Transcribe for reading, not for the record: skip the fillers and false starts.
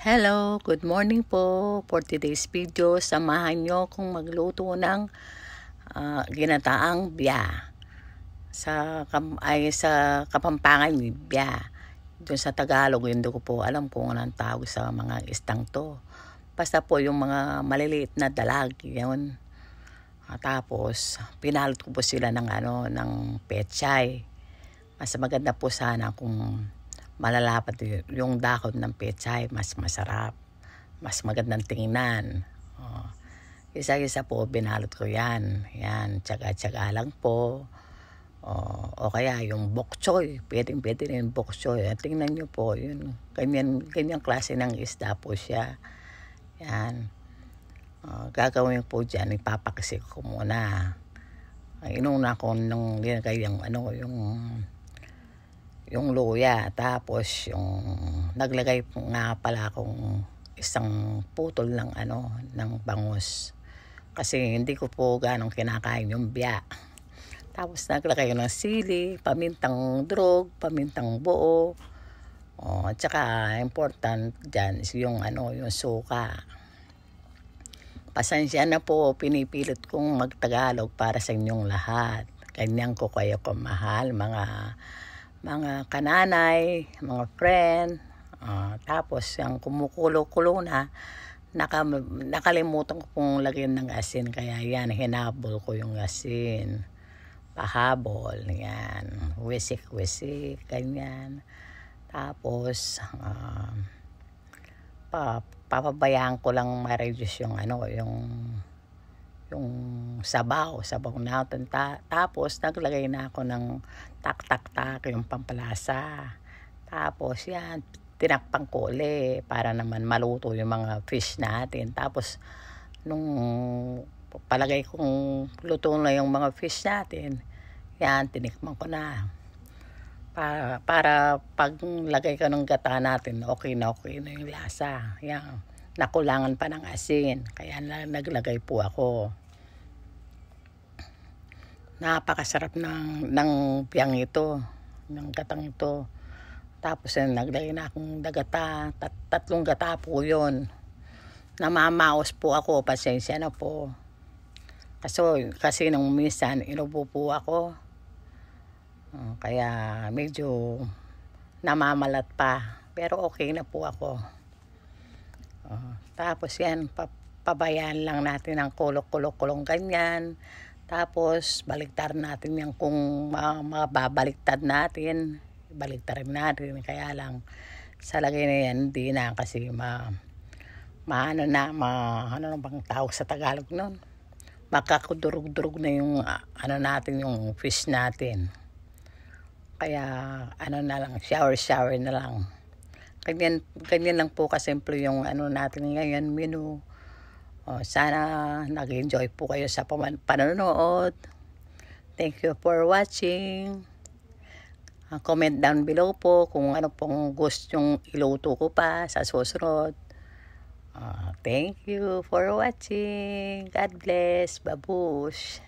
Hello, good morning po. For today's video, samahan nyo kung magluto ng ginataang biya. Sa Kapampangan, biya. Doon sa Tagalog, hindi ko po alam kung anong tawag sa mga istang to. Basta po yung mga maliliit na dalag, yun. Tapos, pinalot ko po sila ng pechay. Mas maganda po sana kung malalapat yung dahon ng pechay, mas masarap, mas magandang tingnan. Isa-isa po binalot ko yan, tsaga-tsaga lang po. O kaya yung bok choy, pwede rin yung bok choy. Tingnan nyo po, yun, ganyan klase ng isda po siya. Yan. Gagawin po dyan, ipapakisik ko muna. Inuna ko nung ginagay yung luya, tapos yung naglagay nga pala akong isang putol ng bangus, kasi hindi ko po ganong kinakain yung biya. Tapos naglagay ng sili, pamintang durog, pamintang buo, at saka important dyan is yung suka. Pasensya na po, pinipilit kong magtagalog para sa inyong lahat. Ganyan ko kayo kamahal, mga kananay, mga friend. Tapos yung kumukulo-kulo na, nakalimutan ko pong lagyan ng asin, kaya yan, hinabol ko yung asin. Pahabol, yan. Wisik-wisik, ganyan. Tapos, papabayaan ko lang ma-reduce yung sabaw natin. Tapos naglagay na ako ng tak yung pampalasa. Tapos yan, tinakpan ko ulit para naman maluto yung mga fish natin. Tapos nung palagay kong luto na yung mga fish natin, yan, tinikman ko na. Para pag lagay ka ng gata natin, okay na yung lasa. Yan, nakulangan pa ng asin, kaya naglagay po ako. Napakasarap ng piyang ito, ng gatang ito. Tapos naglagay na akong gata, tatlong gata po yun. Namamaos po ako, pasensya na po. Kasi nung minsan inubo po ako, kaya medyo namamalat pa, pero okay na po ako. Tapos yan, pabayaan lang natin ang kulok-kulong ganyan. Tapos baliktar natin yan, kung mababaliktad natin, baliktarin natin. Kaya lang sa lagay na yan, hindi na, kasi ano na bang tawag sa Tagalog nun, makakudurog-durog na yung natin, yung fish natin. Kaya na lang, shower na lang. Ganyan lang po kasimple yung natin ngayon menu. Sana nag-enjoy po kayo sa panonood. Thank you for watching. Comment down below po kung ano pong gusto yung iluto ko pa sa susunod. Thank you for watching. God bless. Babush.